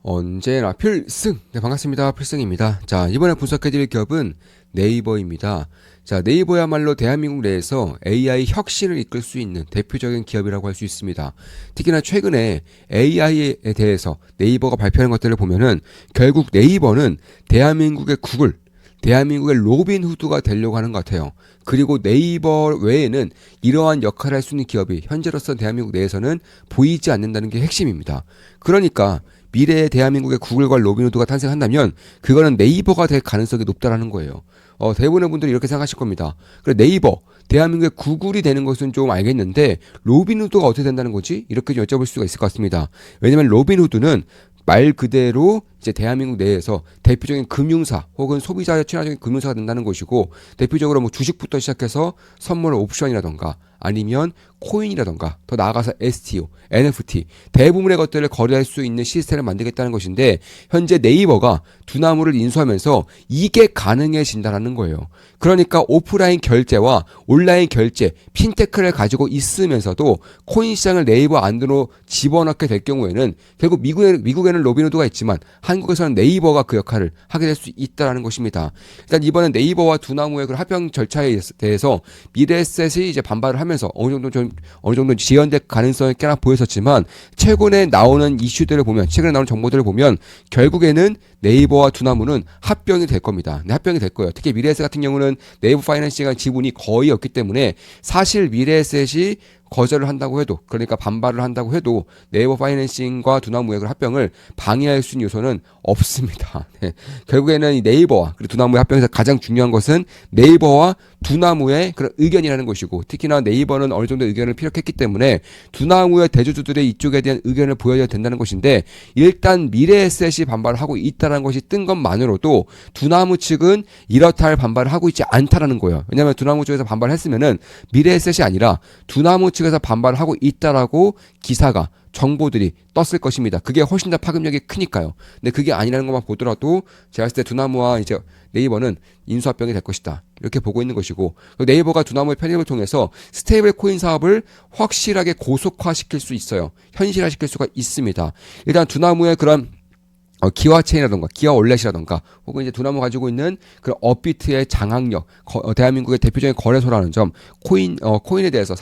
언제나 필승! 네, 반갑습니다. 필승입니다. 자, 이번에 분석해드릴 기업은 네이버입니다. 자, 네이버야말로 대한민국 내에서 AI 혁신을 이끌 수 있는 대표적인 기업이라고 할 수 있습니다. 특히나 최근에 AI에 대해서 네이버가 발표한 것들을 보면은 결국 네이버는 대한민국의 구글, 대한민국의 로빈후드가 되려고 하는 것 같아요. 그리고 네이버 외에는 이러한 역할을 할 수 있는 기업이 현재로서 대한민국 내에서는 보이지 않는다는 게 핵심입니다. 그러니까 미래의 대한민국의 구글과 로빈후드가 탄생한다면 그거는 네이버가 될 가능성이 높다라는 거예요. 대부분의 분들이 이렇게 생각하실 겁니다. 그래, 네이버, 대한민국의 구글이 되는 것은 좀 알겠는데 로빈후드가 어떻게 된다는 거지? 이렇게 좀 여쭤볼 수가 있을 것 같습니다. 왜냐하면 로빈후드는 말 그대로 이제 대한민국 내에서 대표적인 금융사 혹은 소비자의 친화적인 금융사가 된다는 것이고, 대표적으로 뭐 주식부터 시작해서 선물 옵션이라던가 아니면 코인이라던가 더 나아가서 STO, NFT 대부분의 것들을 거래할 수 있는 시스템을 만들겠다는 것인데, 현재 네이버가 두나무를 인수하면서 이게 가능해진다는 거예요. 그러니까 오프라인 결제와 온라인 결제, 핀테크를 가지고 있으면서도 코인 시장을 네이버 안으로 집어넣게 될 경우에는 결국 미국에는 로빈후드가 있지만 한국에서는 네이버가 그 역할을 하게 될 수 있다는 것입니다. 일단 이번엔 네이버와 두나무의 그 합병 절차에 대해서 미래에셋이 이제 반발을 하면서 어느 정도 지연될 가능성이 꽤나 보였었지만, 최근에 나오는 이슈들을 보면, 최근에 나오는 정보들을 보면 결국에는 네이버와 두나무는 합병이 될 겁니다. 네, 합병이 될 거예요. 특히 미래에셋 같은 경우는 네이버 파이낸싱의 지분이 거의 없기 때문에 사실 미래에셋이 거절을 한다고 해도, 그러니까 반발을 한다고 해도 네이버 파이낸싱과 두나무의 그 합병을 방해할 수 있는 요소는 없습니다. 네. 결국에는 이 네이버와 그리고 두나무의 합병에서 가장 중요한 것은 네이버와 두나무의 그런 의견이라는 것이고, 특히나 네이버는 어느 정도 의견을 피력했기 때문에 두나무의 대주주들의 이쪽에 대한 의견을 보여야 된다는 것인데, 일단 미래에셋이 반발을 하고 있다는 것이 뜬 것만으로도 두나무 측은 이렇다 할 반발을 하고 있지 않다라는 거예요. 왜냐하면 두나무 쪽에서 반발했으면은 미래에셋이 아니라 두나무 측에서 반발을 하고 있다라고 기사가, 정보들이 떴을 것입니다. 그게 훨씬 더 파급력이 크니까요. 근데 그게 아니라는 것만 보더라도 제가 봤을 때 두나무와 이제 네이버는 인수합병이 될 것이다, 이렇게 보고 있는 것이고, 네이버가 두나무의 편입을 통해서 스테이블 코인 사업을 확실하게 고속화시킬 수 있어요. 현실화시킬 수가 있습니다. 일단 두나무의 그런 기화체인이라던가 기화올렛이라던가 혹은 이제 두나무 가지고 있는 그런 업비트의 장악력, 대한민국의 대표적인 거래소라는 점, 코인에 대해서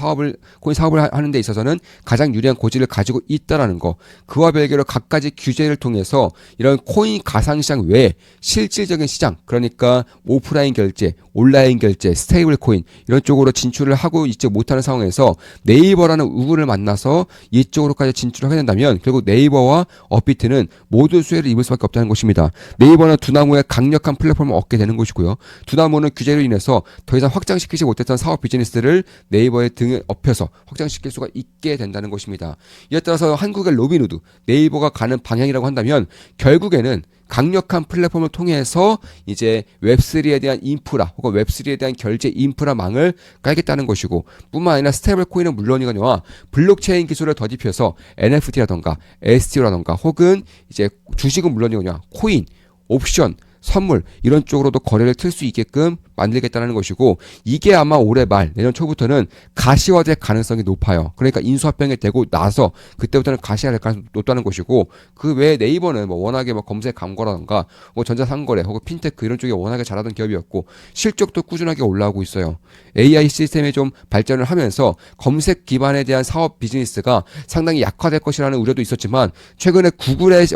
코인 사업을 하는 데 있어서는 가장 유리한 고지를 가지고 있다라는 거, 그와 별개로 각가지 규제를 통해서 이런 코인 가상시장 외에 실질적인 시장, 그러니까 오프라인 결제, 온라인 결제, 스테이블 코인 이런 쪽으로 진출을 하고 있지 못하는 상황에서 네이버라는 우군을 만나서 이쪽으로까지 진출을 하게 된다면 결국 네이버와 업비트는 모두 수혜를 입을 수밖에 없다는 것입니다. 네이버는 두나무의 강력한 플랫폼을 얻게 되는 것이고요. 두나무는 규제로 인해서 더 이상 확장시키지 못했던 사업 비즈니스를 네이버의 등에 업혀서 확장시킬 수가 있게 된다는 것입니다. 이에 따라서 한국의 로빈후드, 네이버가 가는 방향이라고 한다면 결국에는 강력한 플랫폼을 통해서 이제 웹3에 대한 인프라 혹은 웹3에 대한 결제 인프라망을 깔겠다는 것이고, 뿐만 아니라 스테이블 코인은 물론이거니와 블록체인 기술을 덧입혀서 NFT라던가 STO라던가 혹은 이제 주식은 물론이거니와 코인, 옵션, 선물 이런 쪽으로도 거래를 틀 수 있게끔 만들겠다는 것이고, 이게 아마 올해 말 내년 초부터는 가시화될 가능성이 높아요. 그러니까 인수합병이 되고 나서 그때부터는 가시화될 가능성이 높다는 것이고, 그 외에 네이버는 뭐 워낙에 뭐 검색 감거라던가 뭐 전자상거래 혹은 핀테크 이런 쪽에 워낙에 잘하던 기업이었고 실적도 꾸준하게 올라오고 있어요. AI 시스템이 좀 발전을 하면서 검색 기반에 대한 사업 비즈니스가 상당히 약화될 것이라는 우려도 있었지만, 최근에 구글의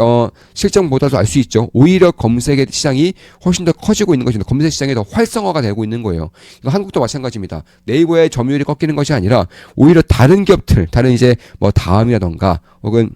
실적보다도 알 수 있죠. 오히려 검색의 시장이 훨씬 더 커지고 있는 것입니다. 검색 시장이 더 활성화가 되고 있는 거예요. 이거 한국도 마찬가지입니다. 네이버의 점유율이 꺾이는 것이 아니라 오히려 다른 기업들, 다른 이제 뭐 다음이라던가 혹은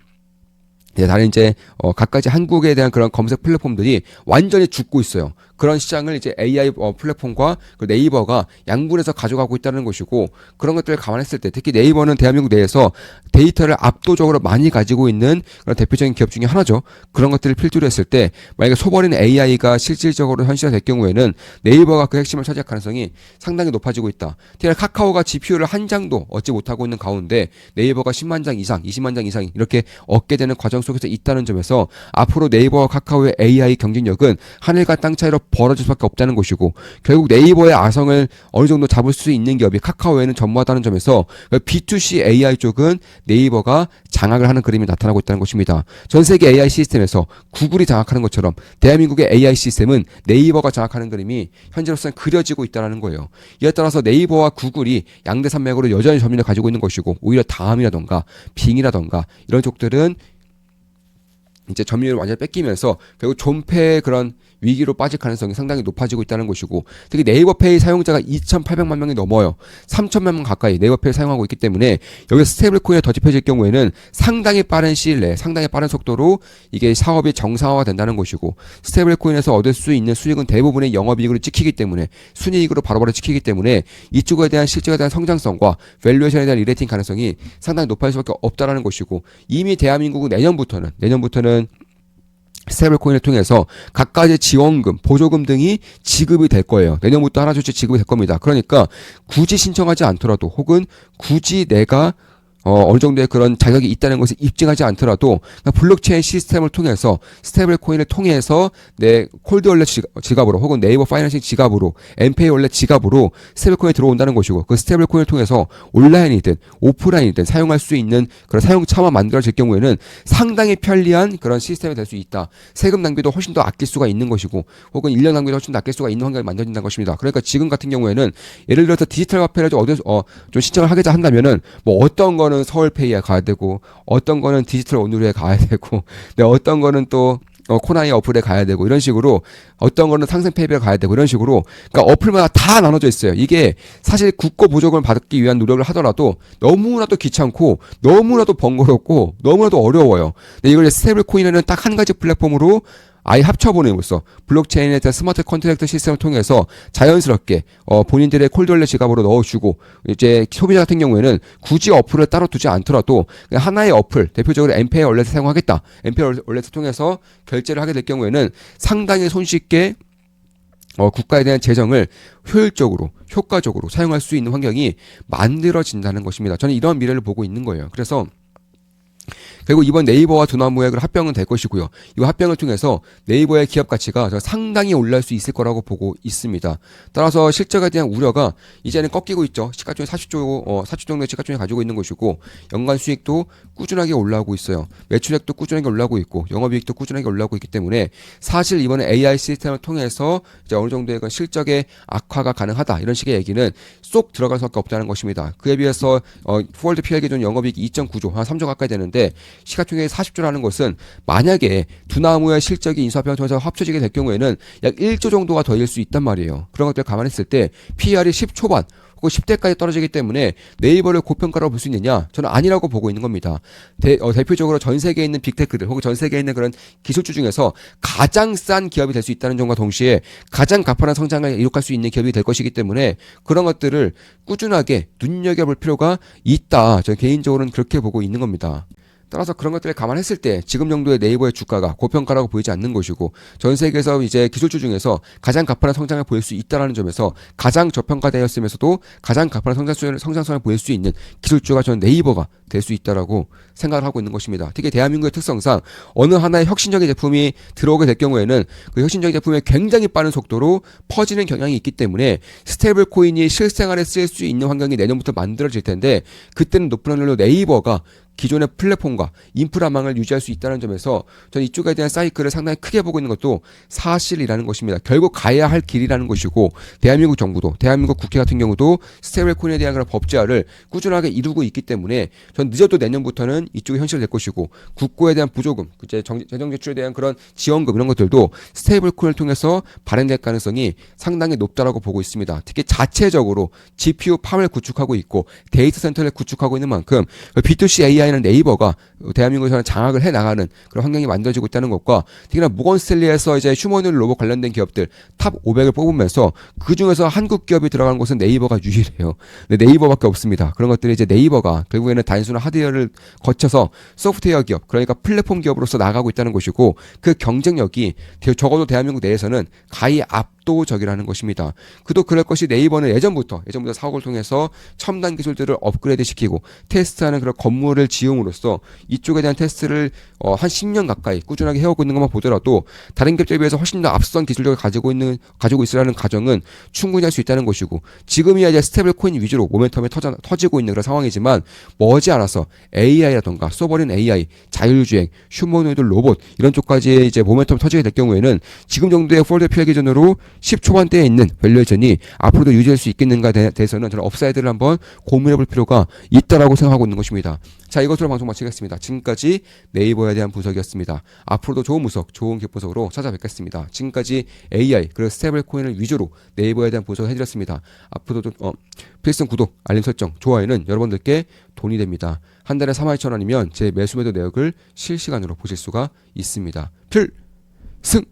다른 이제 각가지 한국에 대한 그런 검색 플랫폼들이 완전히 죽고 있어요. 그런 시장을 이제 AI 플랫폼과 그 네이버가 양분해서 가져가고 있다는 것이고, 그런 것들을 감안했을 때 특히 네이버는 대한민국 내에서 데이터를 압도적으로 많이 가지고 있는 그런 대표적인 기업 중에 하나죠. 그런 것들을 필두로 했을 때 만약에 소버린 AI가 실질적으로 현실화될 경우에는 네이버가 그 핵심을 차지할 가능성이 상당히 높아지고 있다. 특히 카카오가 GPU를 한 장도 얻지 못하고 있는 가운데 네이버가 10만 장 이상, 20만 장 이상 이렇게 얻게 되는 과정 속에서 있다는 점에서 앞으로 네이버와 카카오의 AI 경쟁력은 하늘과 땅 차이로 벌어질 수밖에 없다는 것이고 결국 네이버의 아성을 어느 정도 잡을 수 있는 기업이 카카오에는 전무하다는 점에서 B2C AI 쪽은 네이버가 장악을 하는 그림이 나타나고 있다는 것입니다. 전 세계 AI 시스템에서 구글이 장악하는 것처럼 대한민국의 AI 시스템은 네이버가 장악하는 그림이 현재로서는 그려지고 있다는 거예요. 이에 따라서 네이버와 구글이 양대 산맥으로 여전히 점유율을 가지고 있는 것이고 오히려 다음이라던가 빙이라던가 이런 쪽들은 이제 점유율을 완전히 뺏기면서 결국 존폐의 그런 위기로 빠질 가능성이 상당히 높아지고 있다는 것이고 특히 네이버페이 사용자가 2,800만 명이 넘어요. 3,000만 명 가까이 네이버페이 사용하고 있기 때문에 여기서 스테이블 코인에 덧입혀질 경우에는 상당히 빠른 시일 내에 상당히 빠른 속도로 이게 사업이 정상화가 된다는 것이고 스테이블 코인에서 얻을 수 있는 수익은 대부분의 영업이익으로 찍히기 때문에 순이익으로 바로바로 찍히기 때문에 이쪽에 대한 실적에 대한 성장성과 밸류에이션에 대한 리레이팅 가능성이 상당히 높아질 수밖에 없다는 것이고 이미 대한민국은 내년부터는 스테이블 코인을 통해서 각가지 지원금, 보조금 등이 지급이 될 거예요. 내년부터 하나둘씩 지급이 될 겁니다. 그러니까 굳이 신청하지 않더라도 혹은 굳이 내가 어느 정도의 그런 자격이 있다는 것을 입증하지 않더라도 블록체인 시스템을 통해서 스테이블 코인을 통해서 내 콜드 월렛 지갑으로 혹은 네이버 파이낸싱 지갑으로 엠페이 월렛 지갑으로 스테이블 코인이 들어온다는 것이고 그 스테이블 코인을 통해서 온라인이든 오프라인이든 사용할 수 있는 그런 사용처만 만들어질 경우에는 상당히 편리한 그런 시스템이 될 수 있다. 세금 낭비도 훨씬 더 아낄 수가 있는 것이고 혹은 인력 낭비도 훨씬 더 아낄 수가 있는 환경이 만들어진다는 것입니다. 그러니까 지금 같은 경우에는 예를 들어서 디지털 화폐를 좀 신청을 하겠다 한다면은 뭐 어떤 거는 서울페이에 가야 되고 어떤 거는 디지털 온누리에 가야 되고 어떤 거는 또 코나이 어플에 가야 되고 이런 식으로 어떤 거는 상생페이에 가야 되고 이런 식으로 그러니까 어플마다 다 나눠져 있어요. 이게 사실 국고 보조금을 받기 위한 노력을 하더라도 너무나도 귀찮고 너무나도 번거롭고 너무나도 어려워요. 근데 이걸 스테이블 코인에는 딱 한 가지 플랫폼으로 아예 합쳐보내면서 블록체인에 대한 스마트 컨트랙트 시스템을 통해서 자연스럽게 본인들의 콜드월렛 지갑으로 넣어주고 이제 소비자 같은 경우에는 굳이 어플을 따로 두지 않더라도 하나의 어플 대표적으로 엠페이 월렛을 사용하겠다. 엠페이 월렛을 통해서 결제를 하게 될 경우에는 상당히 손쉽게 국가에 대한 재정을 효율적으로 효과적으로 사용할 수 있는 환경이 만들어진다는 것입니다. 저는 이런 미래를 보고 있는 거예요. 그래서 그리고 이번 네이버와 두나무의 합병은 될 것이고요. 이 합병을 통해서 네이버의 기업 가치가 상당히 올라갈 수 있을 거라고 보고 있습니다. 따라서 실적에 대한 우려가 이제는 꺾이고 있죠. 시가총액 40조 정도의 시가총액을 가지고 있는 것이고 연간 수익도 꾸준하게 올라오고 있어요. 매출액도 꾸준하게 올라오고 있고 영업이익도 꾸준하게 올라오고 있기 때문에 사실 이번에 AI 시스템을 통해서 이제 어느 정도의 실적의 악화가 가능하다 이런 식의 얘기는 쏙 들어갈 수밖에 없다는 것입니다. 그에 비해서 포월드 PL 기준 영업이익이 2.9조 한 3조 가까이 되는데 시가총액이 40조라는 것은 만약에 두나무의 실적이 인수합병을 통해서 합쳐지게 될 경우에는 약 1조 정도가 더일 수 있단 말이에요. 그런 것들을 감안했을 때 PER이 10초반 혹은 10대까지 떨어지기 때문에 네이버를 고평가라고 볼 수 있느냐? 저는 아니라고 보고 있는 겁니다. 대표적으로 전 세계에 있는 빅테크들 혹은 전 세계에 있는 그런 기술주 중에서 가장 싼 기업이 될 수 있다는 점과 동시에 가장 가파른 성장을 이룩할 수 있는 기업이 될 것이기 때문에 그런 것들을 꾸준하게 눈여겨볼 필요가 있다. 저는 개인적으로는 그렇게 보고 있는 겁니다. 따라서 그런 것들을 감안했을 때 지금 정도의 네이버의 주가가 고평가라고 보이지 않는 것이고 전 세계에서 이제 기술주 중에서 가장 가파른 성장을 보일 수 있다는 점에서 가장 저평가되었으면서도 가장 가파른 성장성을 보일 수 있는 기술주가 저는 네이버가 될 수 있다라고 생각을 하고 있는 것입니다. 특히 대한민국의 특성상 어느 하나의 혁신적인 제품이 들어오게 될 경우에는 그 혁신적인 제품이 굉장히 빠른 속도로 퍼지는 경향이 있기 때문에 스테이블 코인이 실생활에 쓰일 수 있는 환경이 내년부터 만들어질 텐데 그때는 높은 확률로 네이버가 기존의 플랫폼과 인프라망을 유지할 수 있다는 점에서 저는 이쪽에 대한 사이클을 상당히 크게 보고 있는 것도 사실이라는 것입니다. 결국 가야 할 길이라는 것이고 대한민국 정부도 대한민국 국회 같은 경우도 스테이블 코인에 대한 그런 법제화를 꾸준하게 이루고 있기 때문에 전 늦어도 내년부터는 이쪽이 현실될 것이고 국고에 대한 부조금, 재정 제출에 대한 그런 지원금 이런 것들도 스테이블 코인을 통해서 발행될 가능성이 상당히 높다라고 보고 있습니다. 특히 자체적으로 GPU 팜을 구축하고 있고 데이터 센터를 구축하고 있는 만큼 B2C AI는 네이버가 대한민국에서는 장악을 해 나가는 그런 환경이 만들어지고 있다는 것과 특히나 모건스탠리에서 이제 휴머노id 로봇 관련된 기업들 탑 500을 뽑으면서 그 중에서 한국 기업이 들어간 곳은 네이버가 유일해요. 근데 네이버밖에 없습니다. 그런 것들이 이제 네이버가 결국에는 단순한 하드웨어를 거쳐서 소프트웨어 기업 그러니까 플랫폼 기업으로서 나가고 있다는 것이고 그 경쟁력이 적어도 대한민국 내에서는 가히 압도적이라는 것입니다. 그도 그럴 것이 네이버는 예전부터 사업을 통해서 첨단 기술들을 업그레이드 시키고 테스트하는 그런 건물을 지음으로써 이쪽에 대한 테스트를 한 10년 가까이 꾸준하게 해오고 있는 것만 보더라도 다른 기업들에 비해서 훨씬 더 앞선 기술력을 가지고 있으라는 가정은 충분히 할 수 있다는 것이고, 지금이야 이제 스테이블 코인 위주로 모멘텀이 터지고 있는 그런 상황이지만 머지않아서 AI라던가 소버린 AI, 자율주행, 휴머노이드 로봇 이런 쪽까지 이제 모멘텀 터지게 될 경우에는 지금 정도의 폴드 피해 기준으로 10 초반대에 있는 밸류에이션이 앞으로도 유지할 수 있겠는가에 대해서는 저는 업사이드를 한번 고민해볼 필요가 있다라고 생각하고 있는 것입니다. 자, 이것으로 방송 마치겠습니다. 지금까지 네이버에 대한 분석이었습니다. 앞으로도 좋은 분석, 좋은 기업 분석으로 찾아뵙겠습니다. 지금까지 AI 그리고 스테이블 코인을 위주로 네이버에 대한 분석을 해드렸습니다. 앞으로도 필승 구독, 알림 설정, 좋아요는 여러분들께 돈이 됩니다. 한 달에 32,000원이면 제 매수 매도 내역을 실시간으로 보실 수가 있습니다. 필승!